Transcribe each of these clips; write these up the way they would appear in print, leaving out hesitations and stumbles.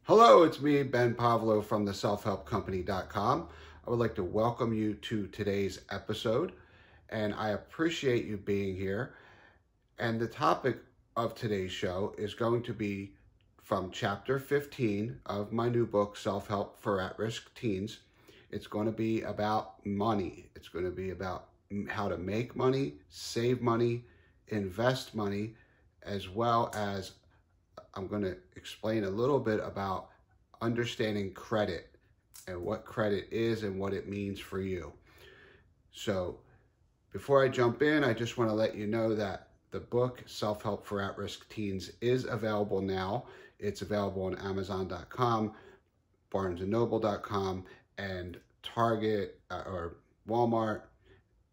Hello, it's me, Ben Pavlo from the selfhelpcompany.com. I would like to welcome you to today's episode, and I appreciate you being here. And the topic of today's show is going to be from chapter 15 of my new book, Self-Help for At-Risk Teens. It's going to be about money. It's going to be about how to make money, save money, invest money, as well as I'm going to explain a little bit about understanding credit and what credit is and what it means for you. So before I jump in, I just want to let you know that the book Self-Help for At-Risk Teens is available now. It's available on Amazon.com, BarnesandNoble.com, and Target or Walmart.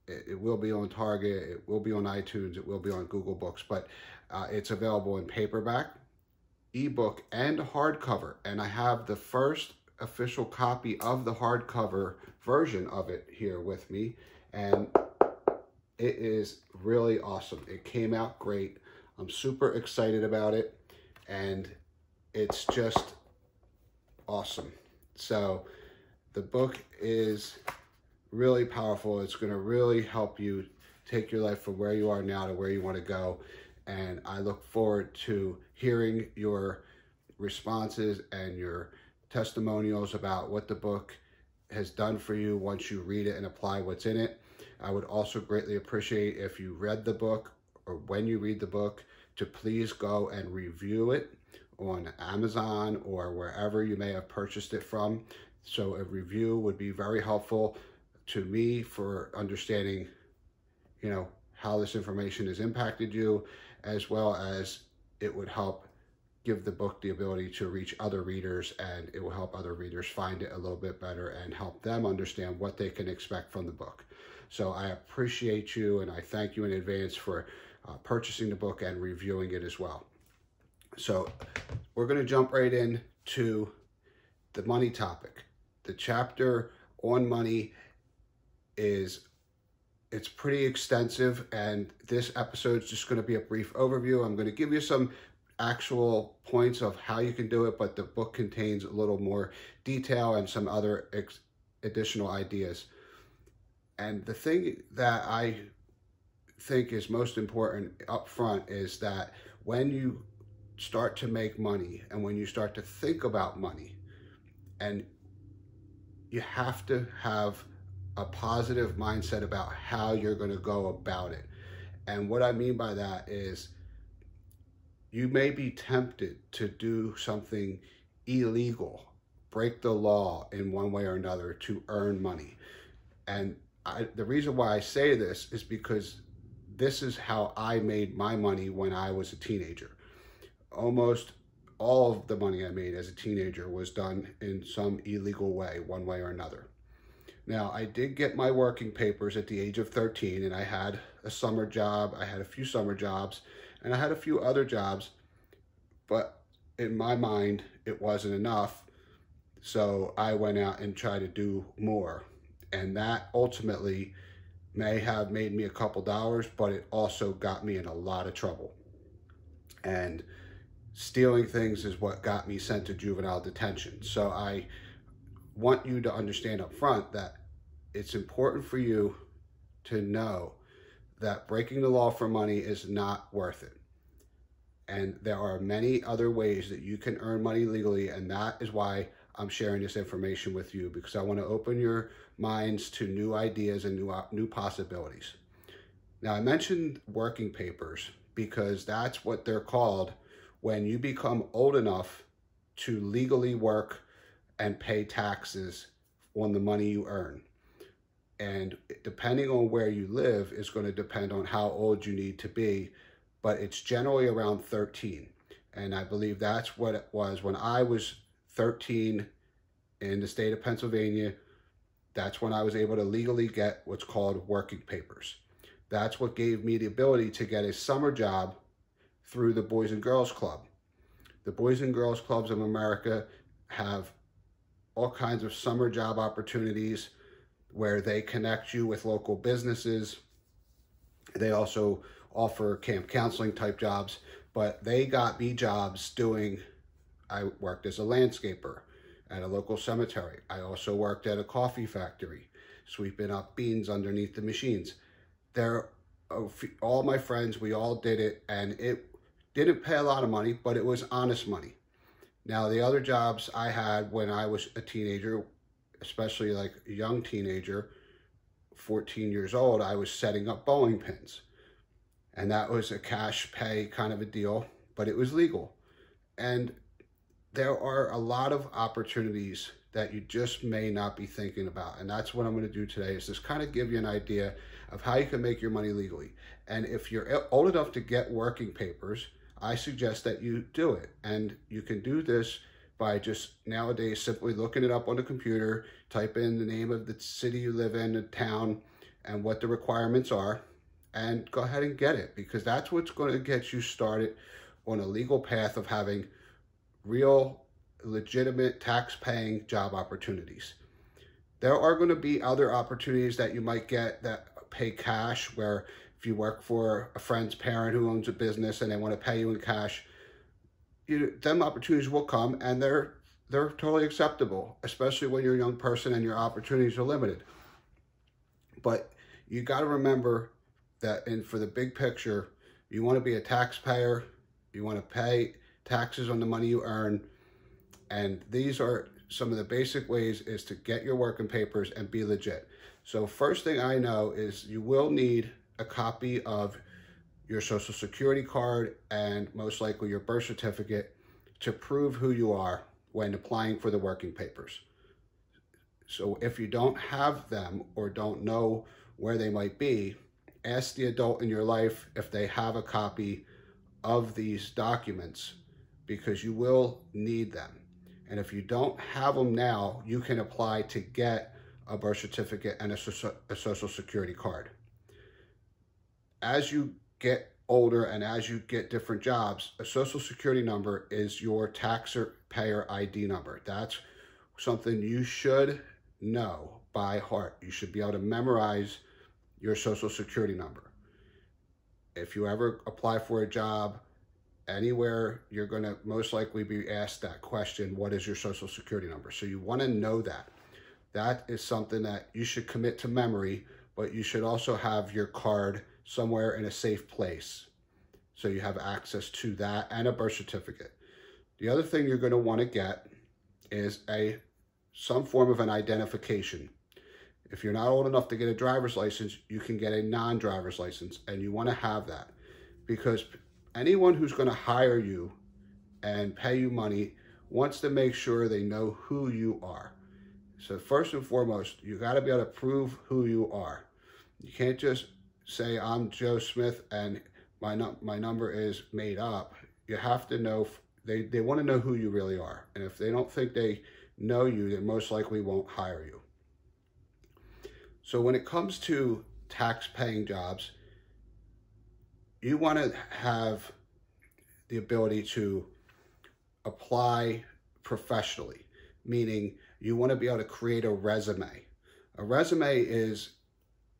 It will be on Target, it will be on iTunes, it will be on Google Books, but it's available in paperback, ebook, and hardcover. And I have the first official copy of the hardcover version of it here with me, and it is really awesome. It came out great. I'm super excited about it, and it's just awesome. So the book is really powerful. It's going to really help you take your life from where you are now to where you want to go. And I look forward to hearing your responses and your testimonials about what the book has done for you once you read it and apply what's in it. I would also greatly appreciate if you read the book, or when you read the book, to please go and review it on Amazon or wherever you may have purchased it from. So a review would be very helpful to me for understanding, how this information has impacted you, as well as it would help give the book the ability to reach other readers, and it will help other readers find it a little bit better and help them understand what they can expect from the book. So I appreciate you, and I thank you in advance for purchasing the book and reviewing it as well. So we're going to jump right into the money topic. The chapter on money it's pretty extensive, and this episode is just going to be a brief overview. I'm going to give you some actual points of how you can do it, but the book contains a little more detail and some other additional ideas. And the thing that I think is most important up front is that when you start to make money and when you start to think about money, and you have to have a positive mindset about how you're going to go about it. And what I mean by that is you may be tempted to do something illegal, break the law in one way or another to earn money. And the reason why I say this is because this is how I made my money when I was a teenager. Almost all of the money I made as a teenager was done in some illegal way, one way or another. Now, I did get my working papers at the age of 13, and I had a summer job. I had a few summer jobs, and I had a few other jobs, but in my mind, it wasn't enough. So I went out and tried to do more, and that ultimately may have made me a couple dollars, but it also got me in a lot of trouble. And stealing things is what got me sent to juvenile detention. So I want you to understand up front that it's important for you to know that breaking the law for money is not worth it. And there are many other ways that you can earn money legally, and that is why I'm sharing this information with you, because I want to open your minds to new ideas and new possibilities. Now, I mentioned working papers because that's what they're called when you become old enough to legally work and pay taxes on the money you earn. And depending on where you live is going to depend on how old you need to be, but it's generally around 13. And I believe that's what it was when I was 13 in the state of Pennsylvania. That's when I was able to legally get what's called working papers. That's what gave me the ability to get a summer job through the Boys and Girls Club. The Boys and Girls Clubs of America have all kinds of summer job opportunities where they connect you with local businesses. They also offer camp counseling type jobs, but they got me jobs doing I worked as a landscaper at a local cemetery. I also worked at a coffee factory, sweeping up beans underneath the machines. All my friends, we all did it, and it didn't pay a lot of money, but it was honest money. Now, the other jobs I had when I was a teenager, especially like a young teenager, 14 years old, I was setting up bowling pins. And that was a cash pay kind of a deal, but it was legal. And there are a lot of opportunities that you just may not be thinking about. And that's what I'm going to do today, is just kind of give you an idea of how you can make your money legally. And if you're old enough to get working papers, I suggest that you do it. And you can do this by just nowadays simply looking it up on the computer, type in the name of the city you live in, the town, and what the requirements are, and go ahead and get it, because that's what's going to get you started on a legal path of having real, legitimate, tax-paying job opportunities. There are going to be other opportunities that you might get that pay cash, where if you work for a friend's parent who owns a business and they want to pay you in cash, them opportunities will come, and they're totally acceptable, especially when you're a young person and your opportunities are limited. But you got to remember that for the big picture, you want to be a taxpayer, you want to pay taxes on the money you earn, and these are some of the basic ways is to get your working papers and be legit. So first thing I know is you will need a copy of your Social Security card and most likely your birth certificate to prove who you are when applying for the working papers. So if you don't have them or don't know where they might be, ask the adult in your life if they have a copy of these documents, because you will need them. And if you don't have them now, you can apply to get a birth certificate and a Social Security card. As you get older and as you get different jobs, a Social Security number is your taxpayer ID number. That's something you should know by heart. You should be able to memorize your Social Security number. If you ever apply for a job anywhere, you're going to most likely be asked that question, what is your Social Security number? So you want to know that. That is something that you should commit to memory, but you should also have your card somewhere in a safe place, so you have access to that and a birth certificate. The other thing you're going to want to get is some form of an identification. If you're not old enough to get a driver's license, you can get a non-driver's license, and you want to have that, because anyone who's going to hire you and pay you money wants to make sure they know who you are. So first and foremost, you got to be able to prove who you are. You can't just say, I'm Joe Smith and my number is made up. You have to know, they want to know who you really are. And if they don't think they know you, they most likely won't hire you. So when it comes to tax-paying jobs, you want to have the ability to apply professionally, meaning you want to be able to create a resume. A resume is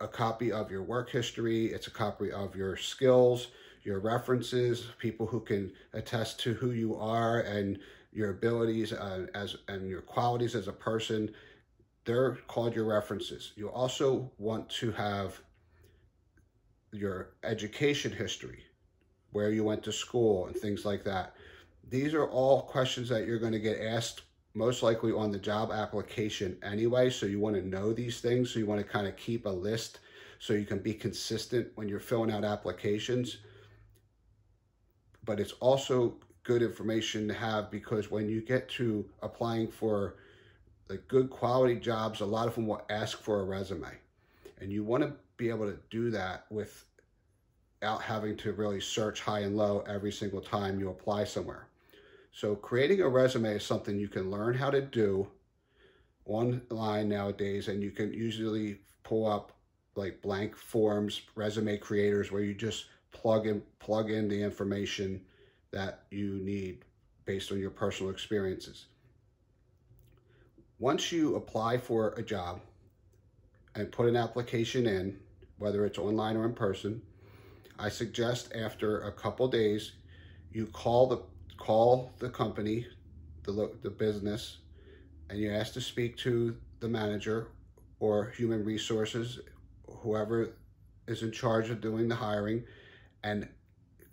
a copy of your work history. It's a copy of your skills, your references, people who can attest to who you are and your abilities and your qualities as a person. They're called your references. You also want to have your education history, where you went to school and things like that. These are all questions that you're going to get asked most likely on the job application anyway, so you want to know these things. So you want to kind of keep a list so you can be consistent when you're filling out applications. But it's also good information to have, because when you get to applying for like good quality jobs, a lot of them will ask for a resume, and you want to be able to do that without having to really search high and low every single time you apply somewhere. So creating a resume is something you can learn how to do online nowadays, and you can usually pull up like blank forms, resume creators, where you just plug in the information that you need based on your personal experiences. Once you apply for a job and put an application in, whether it's online or in person, I suggest after a couple days, you call the company the business, and you ask to speak to the manager or human resources, whoever is in charge of doing the hiring, and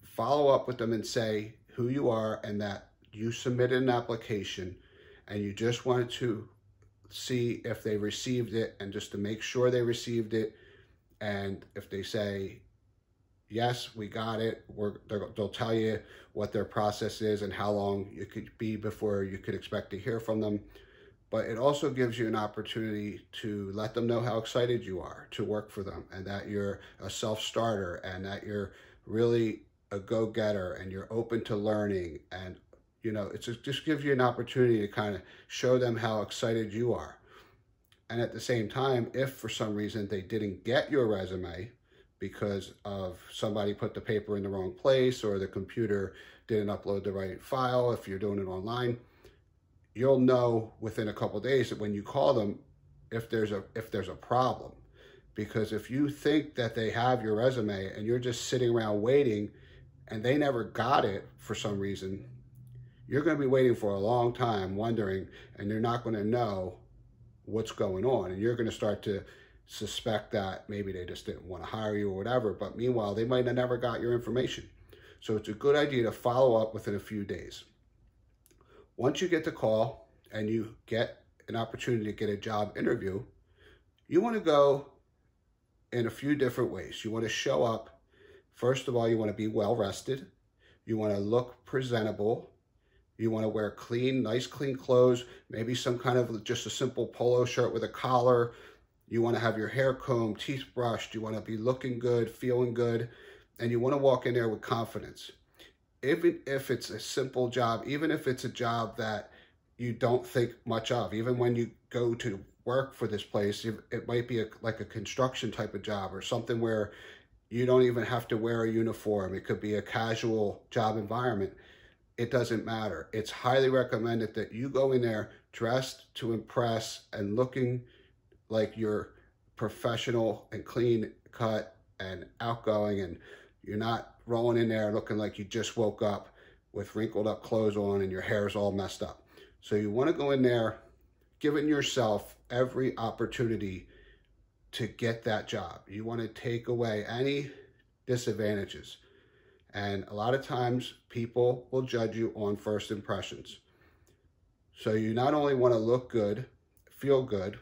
follow up with them and say who you are and that you submitted an application and you just wanted to see if they received it, and just to make sure they received it. And if they say, yes, we got it, they'll tell you what their process is and how long it could be before you could expect to hear from them. But it also gives you an opportunity to let them know how excited you are to work for them, and that you're a self-starter, and that you're really a go-getter, and you're open to learning. And it just gives you an opportunity to kind of show them how excited you are. And at the same time, if for some reason they didn't get your resume because of somebody put the paper in the wrong place, or the computer didn't upload the right file, if you're doing it online, you'll know within a couple of days that when you call them, if there's a problem. Because if you think that they have your resume and you're just sitting around waiting and they never got it for some reason, you're going to be waiting for a long time wondering, and you're not going to know what's going on. And you're going to start to suspect that maybe they just didn't want to hire you or whatever. But meanwhile, they might have never got your information. So it's a good idea to follow up within a few days. Once you get the call and you get an opportunity to get a job interview, you want to go in a few different ways. You want to show up. First of all, you want to be well rested. You want to look presentable. You want to wear nice clean clothes, maybe some kind of just a simple polo shirt with a collar. You want to have your hair combed, teeth brushed. You want to be looking good, feeling good, and you want to walk in there with confidence. Even if it's a simple job, even if it's a job that you don't think much of, even when you go to work for this place, it might be like a construction type of job, or something where you don't even have to wear a uniform. It could be a casual job environment. It doesn't matter. It's highly recommended that you go in there dressed to impress and looking like you're professional and clean cut and outgoing, and you're not rolling in there looking like you just woke up with wrinkled up clothes on and your hair's all messed up. So you want to go in there giving yourself every opportunity to get that job. You want to take away any disadvantages. And a lot of times people will judge you on first impressions. So you not only want to look good, feel good,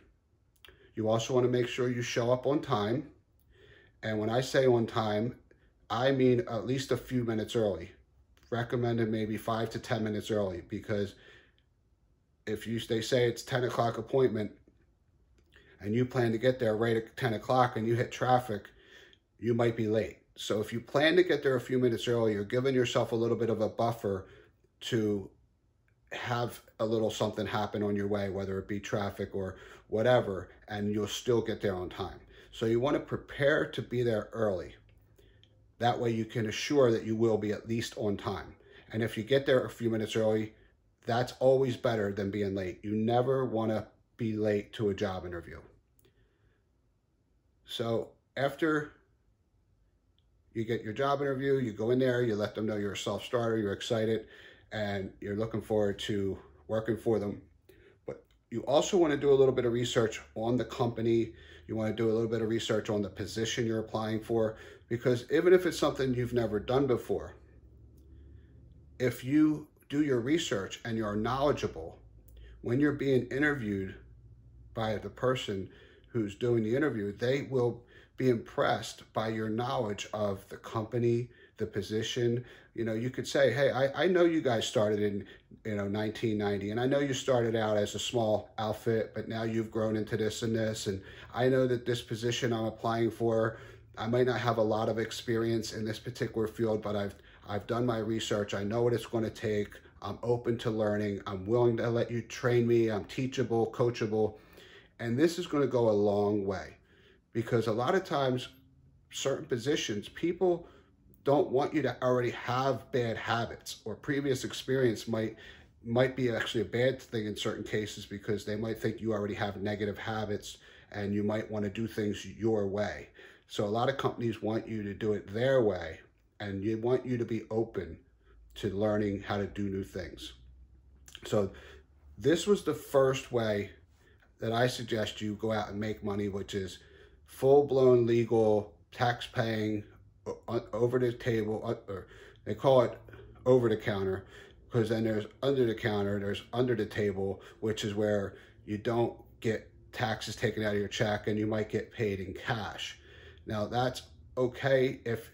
you also want to make sure you show up on time. And when I say on time, I mean at least a few minutes early. Recommended maybe 5 to 10 minutes early, because if they say it's 10 o'clock appointment and you plan to get there right at 10 o'clock and you hit traffic, you might be late. So if you plan to get there a few minutes early, you're giving yourself a little bit of a buffer to have a little something happen on your way, whether it be traffic or whatever, and you'll still get there on time. So you want to prepare to be there early. That way you can assure that you will be at least on time. And if you get there a few minutes early, that's always better than being late. You never want to be late to a job interview. So after you get your job interview, you go in there, you let them know you're a self-starter, you're excited, and you're looking forward to working for them. But you also want to do a little bit of research on the company. You want to do a little bit of research on the position you're applying for, because even if it's something you've never done before, if you do your research and you're knowledgeable, when you're being interviewed by the person who's doing the interview, they will be impressed by your knowledge of the company, the position. You could say, hey, I know you guys started in 1990, and I know you started out as a small outfit, but now you've grown into this and this, and I know that this position I'm applying for, I might not have a lot of experience in this particular field, but I've done my research. I know what it's going to take. I'm open to learning. I'm willing to let you train me. I'm teachable, coachable. And this is going to go a long way, because a lot of times certain positions, people don't want you to already have bad habits, or previous experience might be actually a bad thing in certain cases, because they might think you already have negative habits and you might want to do things your way. So a lot of companies want you to do it their way, and you want you to be open to learning how to do new things. So this was the first way that I suggest you go out and make money, which is full-blown legal tax-paying, over the table, or they call it over the counter, because then there's under the counter, there's under the table, which is where you don't get taxes taken out of your check and you might get paid in cash. Now that's okay if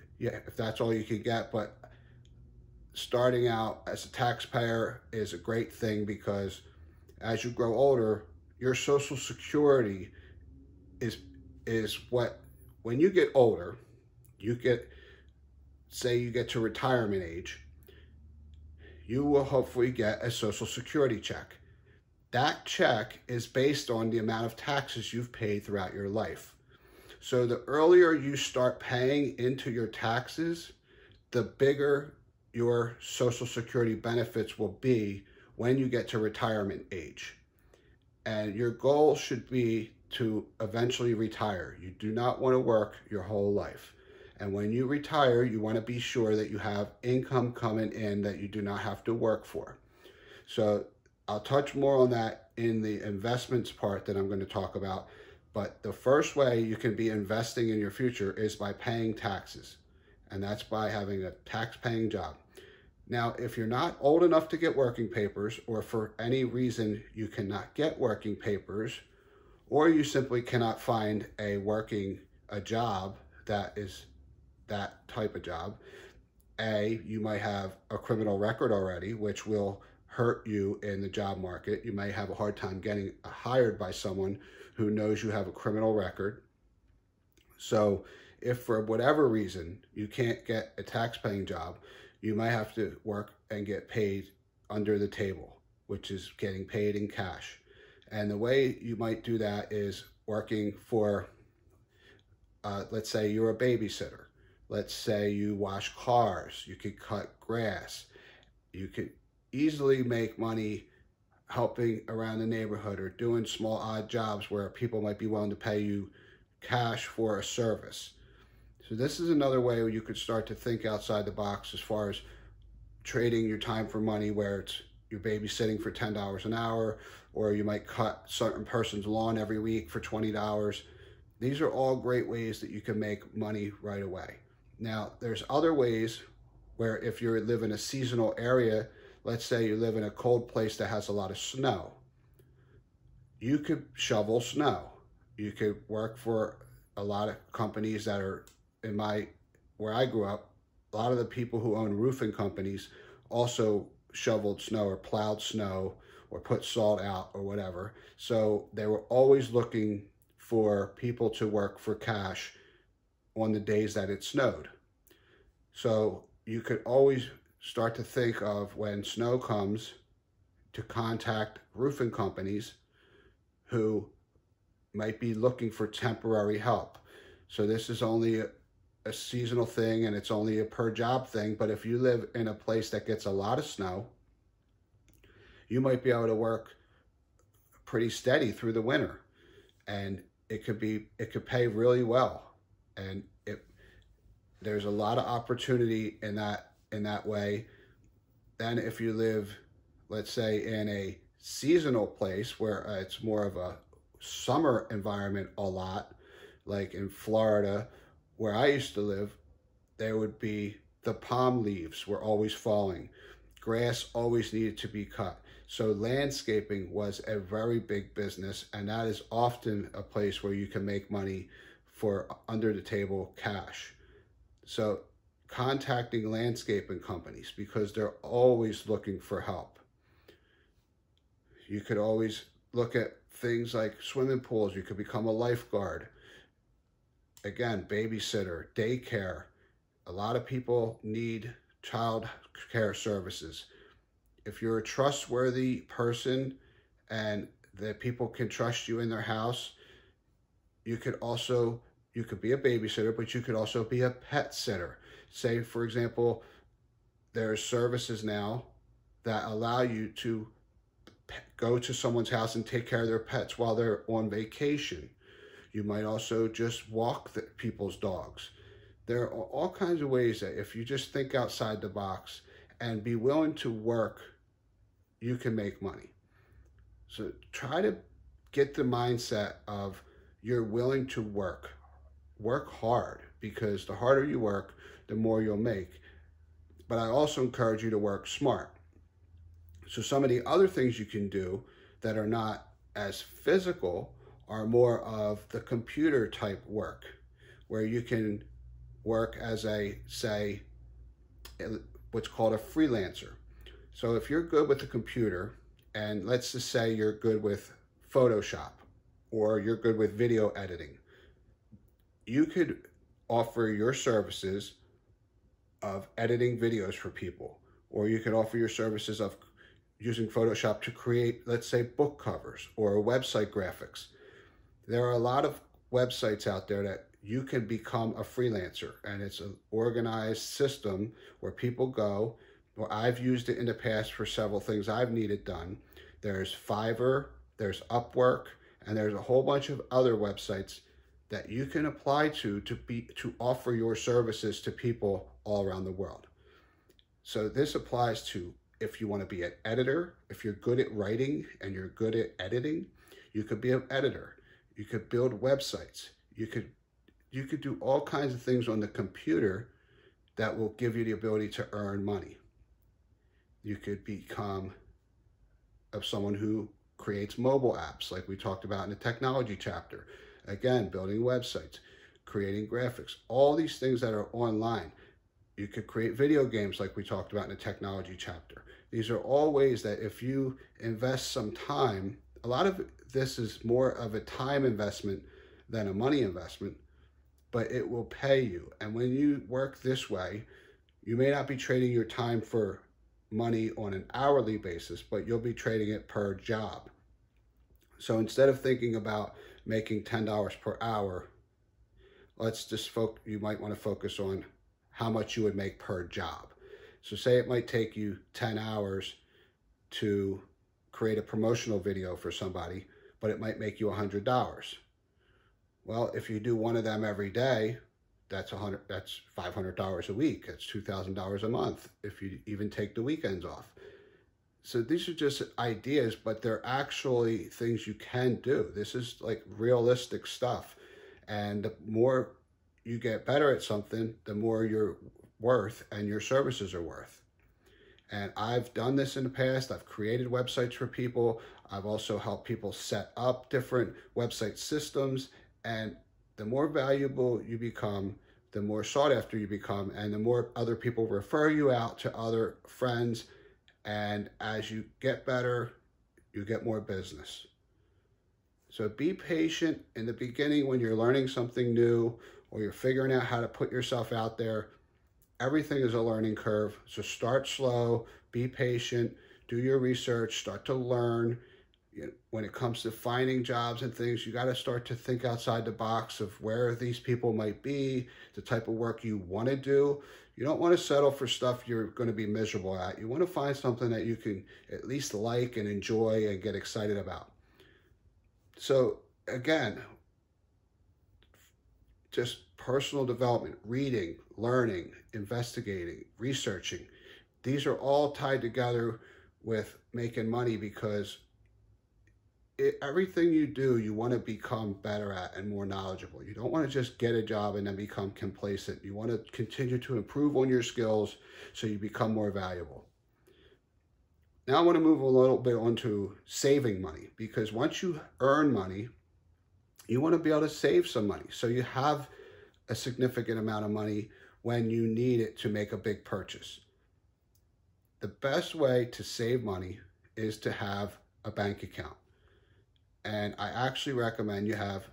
that's all you can get, but starting out as a taxpayer is a great thing, because as you grow older, your Social Security is what, when you get older, say you get to retirement age, you will hopefully get a Social Security check. That check is based on the amount of taxes you've paid throughout your life. So the earlier you start paying into your taxes, the bigger your Social Security benefits will be when you get to retirement age. And your goal should be to eventually retire. You do not want to work your whole life. And when you retire, you want to be sure that you have income coming in that you do not have to work for. So I'll touch more on that in the investments part that I'm going to talk about. But the first way you can be investing in your future is by paying taxes. And that's by having a tax-paying job. Now, if you're not old enough to get working papers, or for any reason you cannot get working papers, or you simply cannot find a job that is that type of job, you might have a criminal record already, which will hurt you in the job market. You may have a hard time getting hired by someone who knows you have a criminal record. So if for whatever reason you can't get a tax-paying job, you might have to work and get paid under the table, which is getting paid in cash. And the way you might do that is working for, let's say you're a babysitter. Let's say you wash cars, you could cut grass. You could easily make money helping around the neighborhood or doing small odd jobs where people might be willing to pay you cash for a service. So this is another way where you could start to think outside the box as far as trading your time for money, where it's you're babysitting for $10 an hour, or you might cut a certain person's lawn every week for $20. These are all great ways that you can make money right away. Now, there's other ways where if you live in a seasonal area, let's say you live in a cold place that has a lot of snow, you could shovel snow. You could work for a lot of companies that are where I grew up. A lot of the people who own roofing companies also shoveled snow or plowed snow or put salt out or whatever. So they were always looking for people to work for cash on the days that it snowed. So you could always start to think of, when snow comes, to contact roofing companies who might be looking for temporary help. So this is only a seasonal thing, and it's only a per job thing. But if you live in a place that gets a lot of snow, you might be able to work pretty steady through the winter, and it could pay really well. And there's a lot of opportunity in that way. Then if you live, let's say, in a seasonal place where it's more of a summer environment a lot, like in Florida, where I used to live, there would be the palm leaves were always falling. Grass always needed to be cut. So landscaping was a very big business, and that is often a place where you can make money for under the table cash. So contacting landscaping companies, because they're always looking for help. You could always look at things like swimming pools. You could become a lifeguard. Again, babysitter, daycare. A lot of people need child care services. If you're a trustworthy person and that people can trust you in their house, you could be a babysitter, but you could also be a pet sitter. Say, for example, there are services now that allow you to go to someone's house and take care of their pets while they're on vacation. You might also just walk people's dogs. There are all kinds of ways that if you just think outside the box and be willing to work, you can make money. So try to get the mindset of you're willing to work hard, because the harder you work, the more you'll make. But I also encourage you to work smart. So some of the other things you can do that are not as physical are more of the computer type work, where you can work as a, say, what's called a freelancer. So if you're good with the computer, and let's just say you're good with Photoshop, or you're good with video editing, you could offer your services of editing videos for people, or you could offer your services of using Photoshop to create, let's say, book covers or website graphics. There are a lot of websites out there that you can become a freelancer, and it's an organized system where people go. Well, I've used it in the past for several things I've needed done. There's Fiverr, there's Upwork, and there's a whole bunch of other websites that you can apply to offer your services to people all around the world. So this applies to if you want to be an editor. If you're good at writing and you're good at editing, you could be an editor. You could build websites. You could do all kinds of things on the computer that will give you the ability to earn money. You could become someone who creates mobile apps, like we talked about in the technology chapter. Again, building websites, creating graphics, all these things that are online. You could create video games like we talked about in the technology chapter. These are all ways that if you invest some time, a lot of this is more of a time investment than a money investment, but it will pay you. And when you work this way, you may not be trading your time for money on an hourly basis, but you'll be trading it per job. So instead of thinking about making $10 per hour, you might want to focus on how much you would make per job. So say it might take you 10 hours to create a promotional video for somebody, but it might make you $100. Well, if you do one of them every day, that's $500 a week. That's $2,000 a month if you even take the weekends off. So these are just ideas, but they're actually things you can do. This is like realistic stuff. And the more you get better at something, the more you're worth and your services are worth. And I've done this in the past. I've created websites for people. I've also helped people set up different website systems. And the more valuable you become, the more sought after you become, and the more other people refer you out to other friends. And as you get better, you get more business. So be patient in the beginning when you're learning something new or you're figuring out how to put yourself out there. Everything is a learning curve. So start slow, be patient, do your research, start to learn. When it comes to finding jobs and things, you got to start to think outside the box of where these people might be, the type of work you want to do. You don't want to settle for stuff you're going to be miserable at. You want to find something that you can at least like and enjoy and get excited about. So again, just personal development, reading, learning, investigating, researching. These are all tied together with making money, because everything you do, you want to become better at and more knowledgeable. You don't want to just get a job and then become complacent. You want to continue to improve on your skills so you become more valuable. Now I want to move a little bit on to saving money, because once you earn money, you want to be able to save some money so you have a significant amount of money when you need it to make a big purchase. The best way to save money is to have a bank account. And I actually recommend you have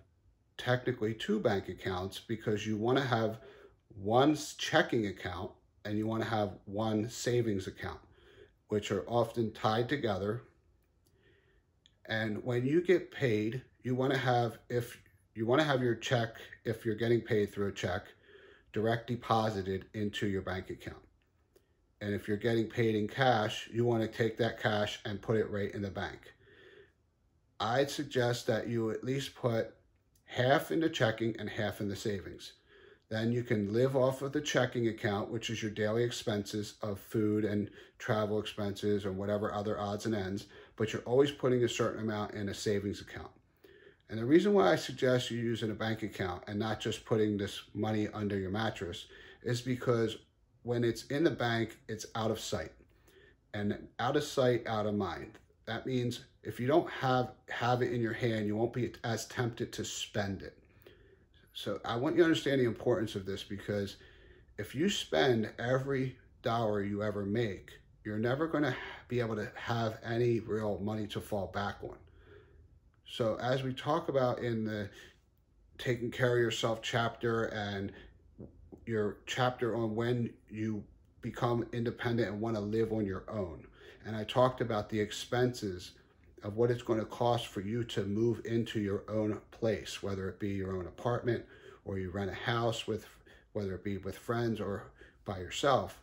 technically 2 bank accounts, because you want to have one checking account and you want to have one savings account, which are often tied together. And when you get paid, you want to have, your check, if you're getting paid through a check, direct deposited into your bank account. And if you're getting paid in cash, you want to take that cash and put it right in the bank. I'd suggest that you at least put half in the checking and half in the savings. Then you can live off of the checking account, which is your daily expenses of food and travel expenses or whatever other odds and ends, but you're always putting a certain amount in a savings account. And the reason why I suggest you using a bank account and not just putting this money under your mattress is because when it's in the bank, it's out of sight. And out of sight, out of mind. That means if you don't have it in your hand, you won't be as tempted to spend it. So I want you to understand the importance of this, because if you spend every dollar you ever make, you're never going to be able to have any real money to fall back on. So as we talk about in the Taking Care of Yourself chapter and your chapter on when you become independent and want to live on your own, and I talked about the expenses of what it's going to cost for you to move into your own place, whether it be your own apartment or you rent a house with, whether it be with friends or by yourself.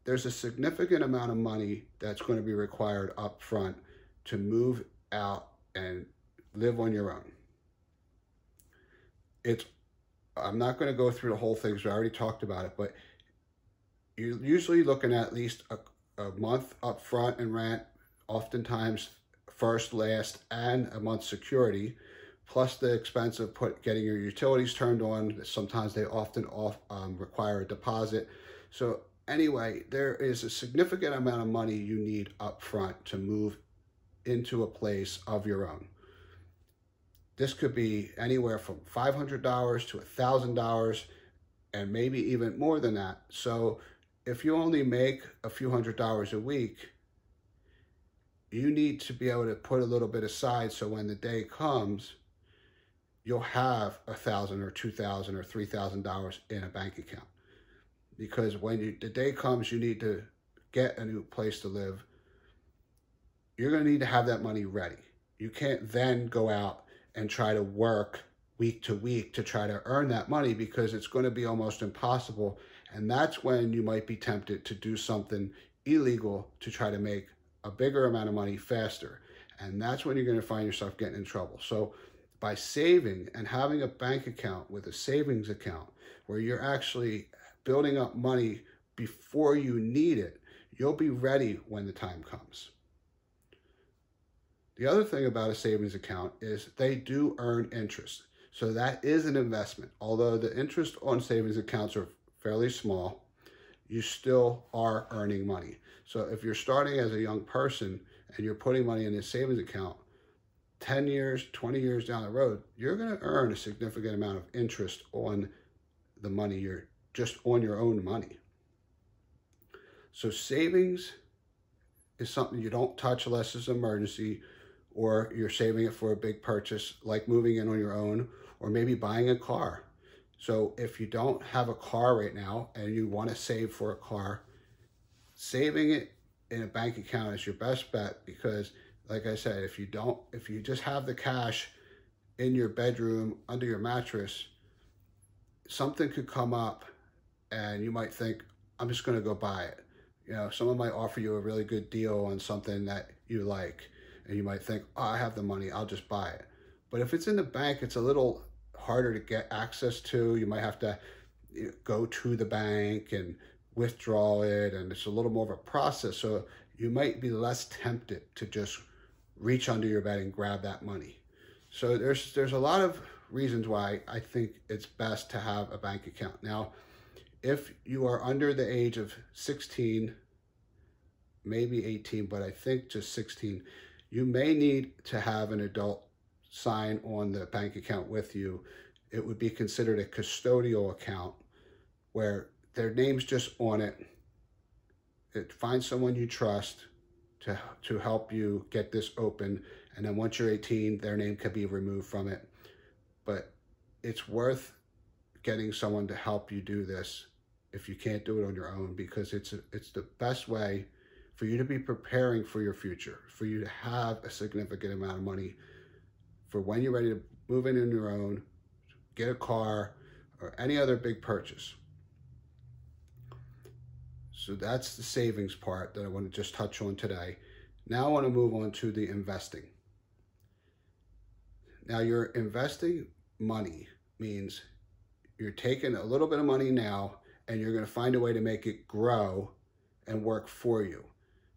There's a significant amount of money that's going to be required up front to move out and live on your own. I'm not going to go through the whole thing because I already talked about it, but you're usually looking at least a month up front in rent, oftentimes first, last, and a month's security, plus the expense of getting your utilities turned on. Sometimes they often require a deposit. So anyway, there is a significant amount of money you need up front to move into a place of your own. This could be anywhere from $500 to $1,000 and maybe even more than that. So if you only make a few $100s a week, you need to be able to put a little bit aside so when the day comes, you'll have $1,000 or $2,000 or $3,000 in a bank account. Because when the day comes, you need to get a new place to live, you're going to need to have that money ready. You can't then go out and try to work week to week to try to earn that money, because it's going to be almost impossible. And that's when you might be tempted to do something illegal to try to make a bigger amount of money faster. And that's when you're going to find yourself getting in trouble. So by saving and having a bank account with a savings account where you're actually building up money before you need it, you'll be ready when the time comes. The other thing about a savings account is they do earn interest. So that is an investment. Although the interest on savings accounts are fairly small, you still are earning money. So if you're starting as a young person and you're putting money in a savings account, 10 years, 20 years down the road, you're going to earn a significant amount of interest on the money, you're just on your own money. So savings is something you don't touch unless it's an emergency, or you're saving it for a big purchase like moving in on your own, or maybe buying a car. So if you don't have a car right now and you want to save for a car, saving it in a bank account is your best bet, because like I said, if you just have the cash in your bedroom under your mattress, something could come up and you might think, I'm just going to go buy it. You know, someone might offer you a really good deal on something that you like, and you might think, oh, I have the money, I'll just buy it. But if it's in the bank, it's a little harder to get access to. You might have to go to the bank and withdraw it, and it's a little more of a process. So you might be less tempted to just reach under your bed and grab that money. So there's a lot of reasons why I think it's best to have a bank account. Now, if you are under the age of 16, maybe 18, but I think just 16, you may need to have an adult sign on the bank account with you. It would be considered a custodial account where their name's just on it. Find someone you trust to help you get this open. And then once you're 18, their name could be removed from it. But it's worth getting someone to help you do this if you can't do it on your own, because it's the best way for you to be preparing for your future, for you to have a significant amount of money for when you're ready to move in on your own, get a car, or any other big purchase. So that's the savings part that I want to just touch on today. Now I want to move on to the investing. Now, your investing money means You're taking a little bit of money now and you're going to find a way to make it grow and work for you.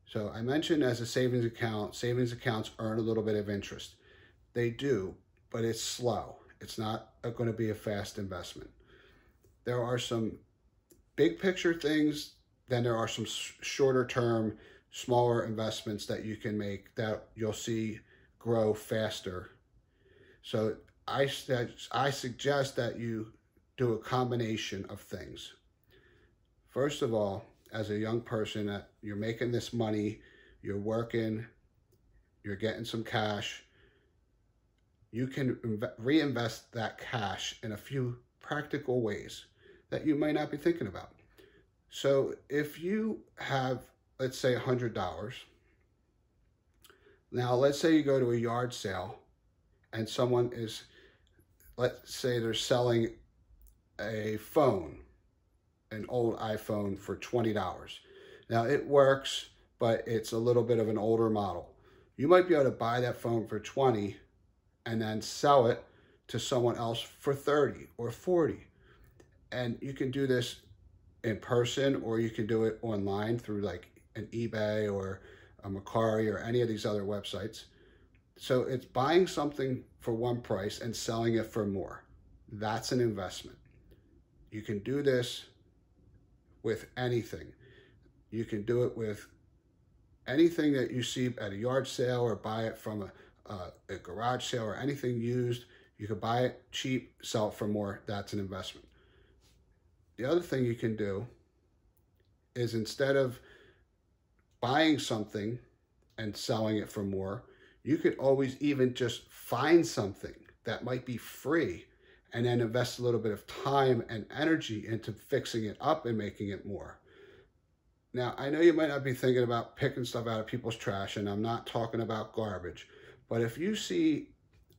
So I mentioned as a savings accounts earn a little bit of interest. They do, but it's slow. It's not going to be a fast investment. There are some big picture things, then there are some shorter term, smaller investments that you can make that you'll see grow faster. So I suggest that you do a combination of things. First of all, as a young person, that you're making this money, you're working, you're getting some cash, you can reinvest that cash in a few practical ways that you might not be thinking about. So if you have, let's say, $100, now let's say you go to a yard sale and someone is, let's say they're selling a phone, an old iPhone for $20. Now it works, but it's a little bit of an older model. You might be able to buy that phone for $20 and then sell it to someone else for $30 or $40. And you can do this in person, or you can do it online through like an eBay or a Mercari or any of these other websites. So it's buying something for one price and selling it for more. That's an investment. You can do this with anything. You can do it with anything that you see at a yard sale, or buy it from a garage sale, or anything used. You can buy it cheap, sell it for more. That's an investment. The other thing you can do is, instead of buying something and selling it for more, you could always even just find something that might be free and then invest a little bit of time and energy into fixing it up and making it more. Now, I know you might not be thinking about picking stuff out of people's trash, and I'm not talking about garbage, but if you see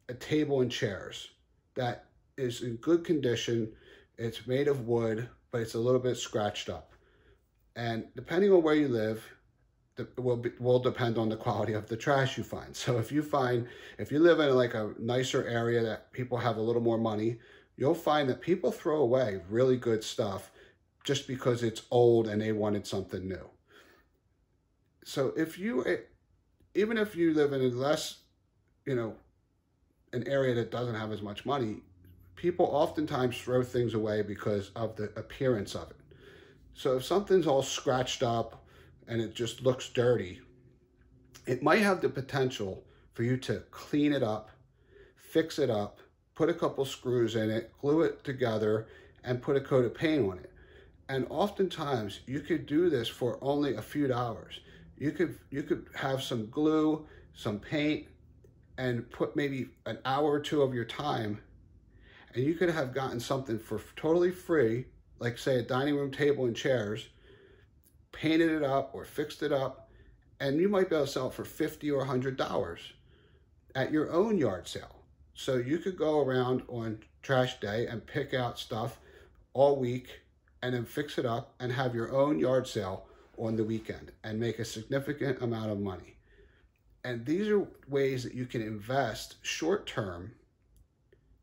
a table and chairs that is in good condition, it's made of wood, but it's a little bit scratched up, and depending on where you live, it will depend on the quality of the trash you find. So if you live in like a nicer area that people have a little more money, you'll find that people throw away really good stuff just because it's old and they wanted something new. So even if you live in a less, an area that doesn't have as much money, people oftentimes throw things away because of the appearance of it. So if something's all scratched up and it just looks dirty, it might have the potential for you to clean it up, fix it up, put a couple screws in it, glue it together, and put a coat of paint on it. And oftentimes you could do this for only a few dollars. You could have some glue, some paint, and put maybe an hour or two of your time, and you could have gotten something for totally free, like say a dining room table and chairs, painted it up or fixed it up, and you might be able to sell it for $50 or $100 at your own yard sale. So you could go around on trash day and pick out stuff all week and then fix it up and have your own yard sale on the weekend and make a significant amount of money. And these are ways that you can invest short term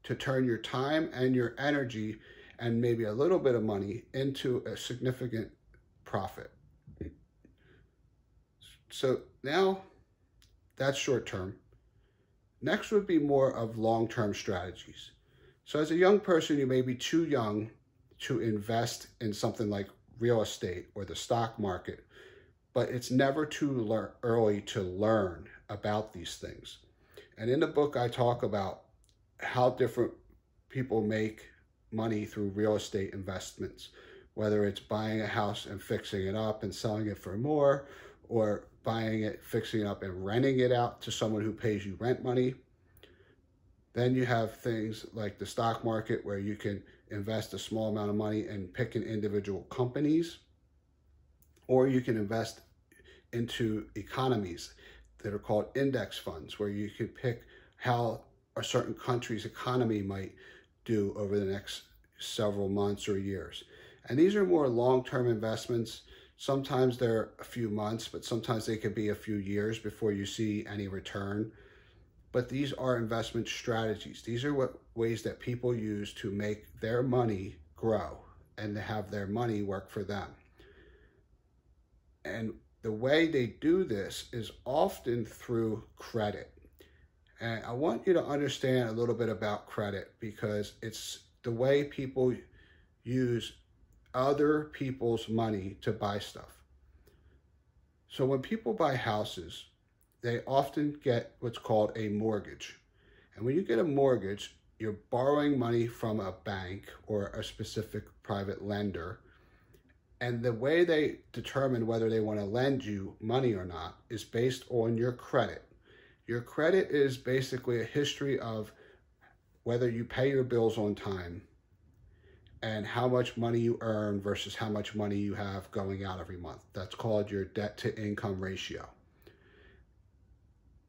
to turn your time and your energy and maybe a little bit of money into a significant profit. So now that's short term. Next would be more of long-term strategies. So as a young person, you may be too young to invest in something like real estate or the stock market, but it's never too early to learn about these things. And in the book, I talk about how different people make money through real estate investments, whether it's buying a house and fixing it up and selling it for more, or buying it, fixing it up, and renting it out to someone who pays you rent money. Then you have things like the stock market, where you can invest a small amount of money and pick in individual companies, or you can invest into economies that are called index funds, where you can pick how a certain country's economy might do over the next several months or years. And these are more long-term investments. Sometimes they're a few months, but sometimes they could be a few years before you see any return. but these are investment strategies. These are what ways that people use to make their money grow and to have their money work for them. And the way they do this is often through credit. And I want you to understand a little bit about credit, because it's the way people use other people's money to buy stuff. So when people buy houses, they often get what's called a mortgage. And when you get a mortgage, you're borrowing money from a bank or a specific private lender. And the way they determine whether they want to lend you money or not is based on your credit. Your credit is basically a history of whether you pay your bills on time and how much money you earn versus how much money you have going out every month. That's called your debt to income ratio.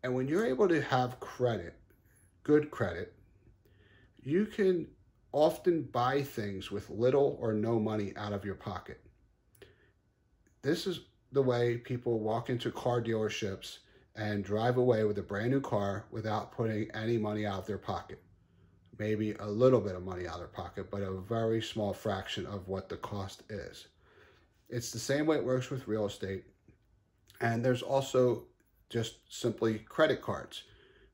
And when you're able to have credit, good credit, you can often buy things with little or no money out of your pocket. This is the way people walk into car dealerships and drive away with a brand new car without putting any money out of their pocket. Maybe a little bit of money out of their pocket, but a very small fraction of what the cost is. It's the same way it works with real estate. And there's also just simply credit cards.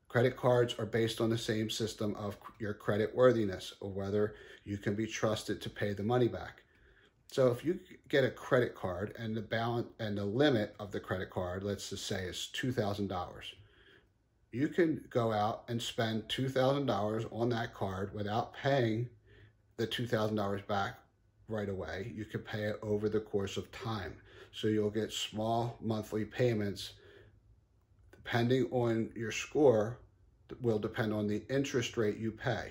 Credit cards are based on the same system of your credit worthiness, or whether you can be trusted to pay the money back. So if you get a credit card and the balance and the limit of the credit card, let's just say is $2,000, you can go out and spend $2,000 on that card without paying the $2,000 back right away. You can pay it over the course of time. So you'll get small monthly payments depending on your score. Will depend on the interest rate you pay.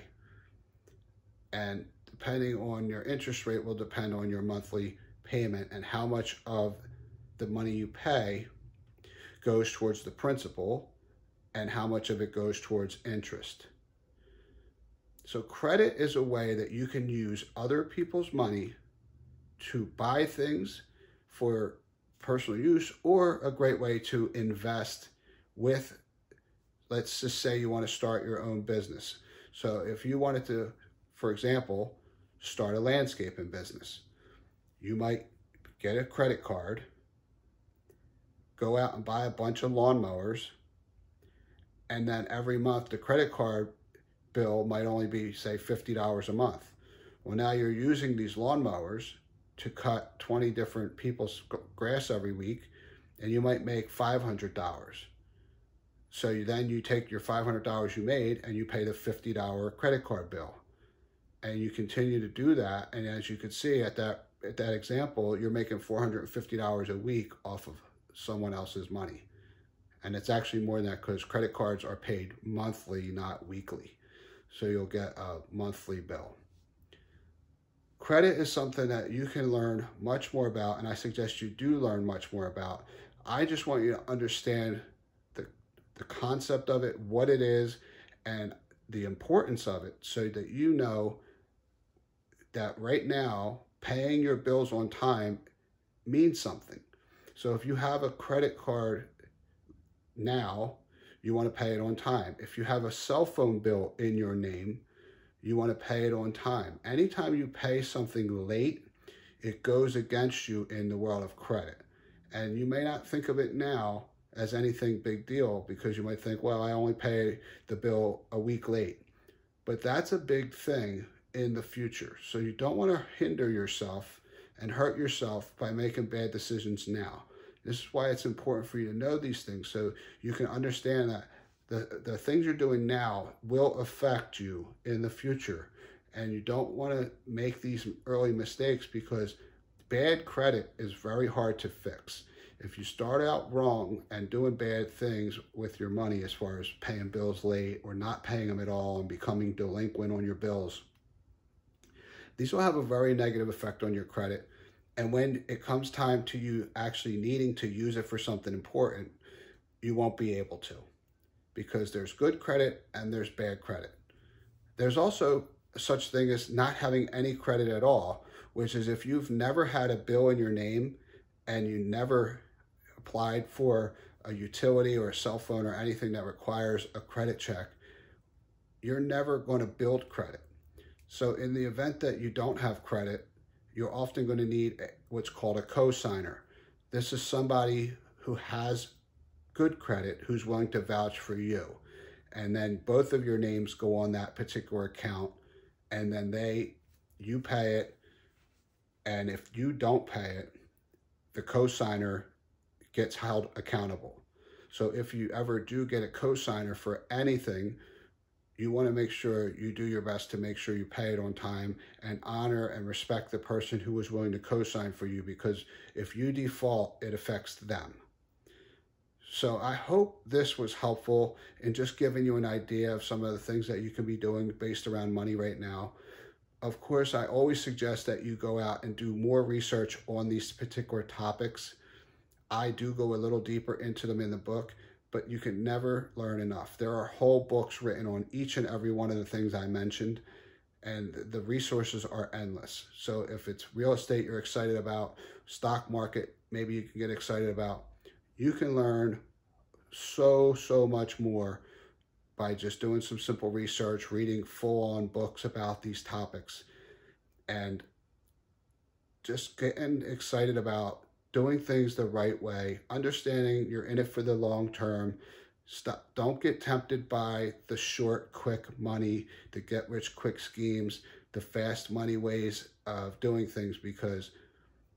And depending on your interest rate will depend on your monthly payment and how much of the money you pay goes towards the principal and how much of it goes towards interest. So credit is a way that you can use other people's money to buy things for personal use, or a great way to invest with. Let's just say you want to start your own business. So if you wanted to, for example, start a landscaping business, you might get a credit card, go out and buy a bunch of lawnmowers, and then every month the credit card bill might only be, say, $50 a month. Well, now you're using these lawnmowers to cut 20 different people's grass every week, and you might make $500. So then you take your $500 you made and you pay the $50 credit card bill. And you continue to do that. And as you can see at that example, you're making $450 a week off of someone else's money. And it's actually more than that, because credit cards are paid monthly, not weekly. So you'll get a monthly bill. Credit is something that you can learn much more about, and I suggest you do learn much more about. I just want you to understand the concept of it, what it is, and the importance of it, so that you know that right now paying your bills on time means something. So if you have a credit card now, you want to pay it on time. If you have a cell phone bill in your name, you want to pay it on time. Anytime you pay something late, it goes against you in the world of credit. And you may not think of it now as anything big deal, because you might think, well, I only pay the bill a week late. But that's a big thing in the future. So you don't want to hinder yourself and hurt yourself by making bad decisions now. This is why it's important for you to know these things, so you can understand that the things you're doing now will affect you in the future. And you don't want to make these early mistakes, because bad credit is very hard to fix. If you start out wrong and doing bad things with your money, as far as paying bills late or not paying them at all and becoming delinquent on your bills, these will have a very negative effect on your credit. And when it comes time to you actually needing to use it for something important, you won't be able to, because there's good credit and there's bad credit. There's also such thing as not having any credit at all, which is if you've never had a bill in your name and you never applied for a utility or a cell phone or anything that requires a credit check, you're never going to build credit. So in the event that you don't have credit, you're often going to need what's called a cosigner. This is somebody who has good credit who's willing to vouch for you. And then both of your names go on that particular account, and then you pay it. And if you don't pay it, the cosigner gets held accountable. So if you ever do get a cosigner for anything, you want to make sure you do your best to make sure you pay it on time and honor and respect the person who was willing to cosign for you, because if you default, it affects them. So I hope this was helpful in just giving you an idea of some of the things that you can be doing based around money right now. Of course, I always suggest that you go out and do more research on these particular topics. I do go a little deeper into them in the book, but you can never learn enough. There are whole books written on each and every one of the things I mentioned, and the resources are endless. So if it's real estate you're excited about, stock market, maybe you can get excited about, you can learn so much more by just doing some simple research, reading full-on books about these topics, and just getting excited about doing things the right way, understanding you're in it for the long term. Don't get tempted by the short, quick money, the get-rich-quick schemes, the fast money ways of doing things, because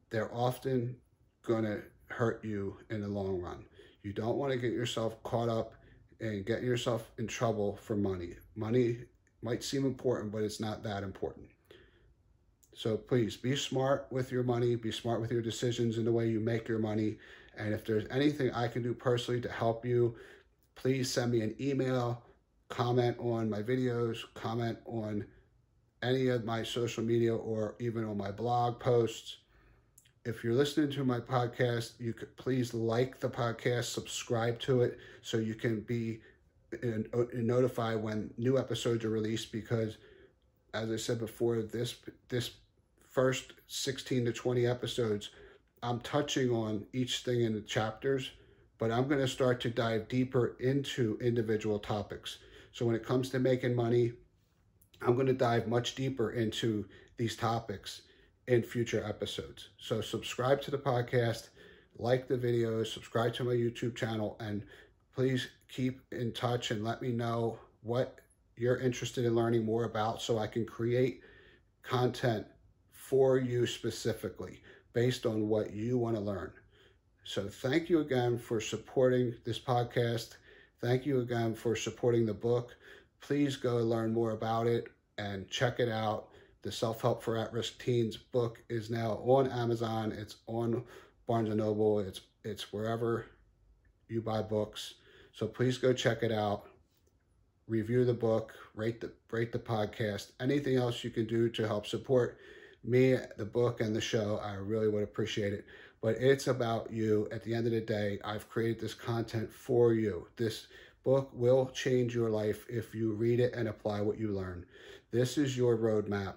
they're often going to hurt you in the long run. You don't want to get yourself caught up and getting yourself in trouble for money. Money might seem important, but it's not that important. So please be smart with your money, be smart with your decisions and the way you make your money. And if there's anything I can do personally to help you, please send me an email, comment on my videos, comment on any of my social media, or even on my blog posts. If you're listening to my podcast, you could please like the podcast, subscribe to it so you can be notified when new episodes are released, because as I said before, this first 16 to 20 episodes, I'm touching on each thing in the chapters, but I'm going to start to dive deeper into individual topics. So when it comes to making money, I'm going to dive much deeper into these topics in future episodes. So subscribe to the podcast, like the videos, subscribe to my YouTube channel, and please keep in touch and let me know what you're interested in learning more about so I can create content for you specifically based on what you want to learn. So thank you again for supporting this podcast. Thank you again for supporting the book. Please go learn more about it and check it out. The Self-Help for At-Risk Teens book is now on Amazon. It's on Barnes & Noble. It's wherever you buy books. So please go check it out. Review the book, rate the podcast. Anything else you can do to help support me, the book, and the show, I really would appreciate it. But it's about you. At the end of the day, I've created this content for you. This book will change your life if you read it and apply what you learn. This is your roadmap.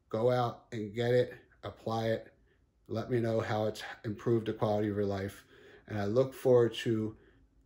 Go out and get it, apply it. Let me know how it's improved the quality of your life. And I look forward to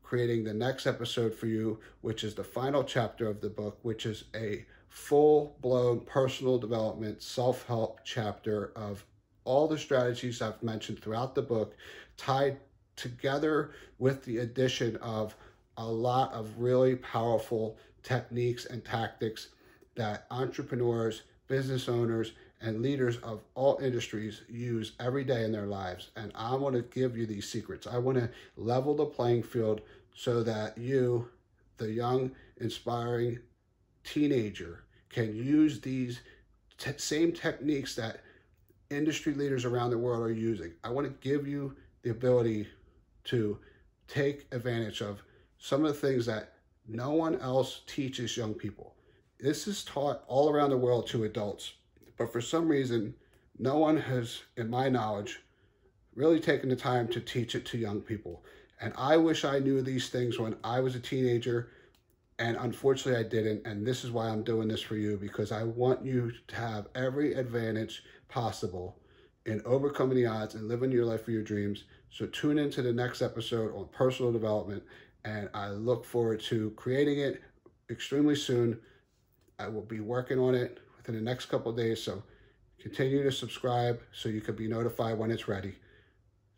creating the next episode for you, which is the final chapter of the book, which is a full-blown personal development, self-help chapter of all the strategies I've mentioned throughout the book, tied together with the addition of a lot of really powerful techniques and tactics that entrepreneurs, business owners, and leaders of all industries use every day in their lives. And I want to give you these secrets. I want to level the playing field so that you, the young, inspiring teenager, can use these same techniques that industry leaders around the world are using. I want to give you the ability to take advantage of some of the things that no one else teaches young people. This is taught all around the world to adults, but for some reason, no one has, in my knowledge, really taken the time to teach it to young people. And I wish I knew these things when I was a teenager, and unfortunately I didn't. And this is why I'm doing this for you, because I want you to have every advantage possible in overcoming the odds and living your life for your dreams So tune into the next episode on personal development, and I look forward to creating it extremely soon. I will be working on it within the next couple of days, so continue to subscribe so you can be notified when it's ready.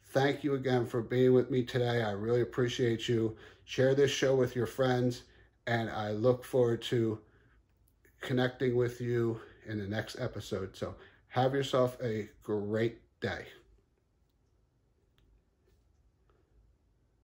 Thank you again for being with me today. I really appreciate you. Share this show with your friends, and I look forward to connecting with you in the next episode. So have yourself a great day.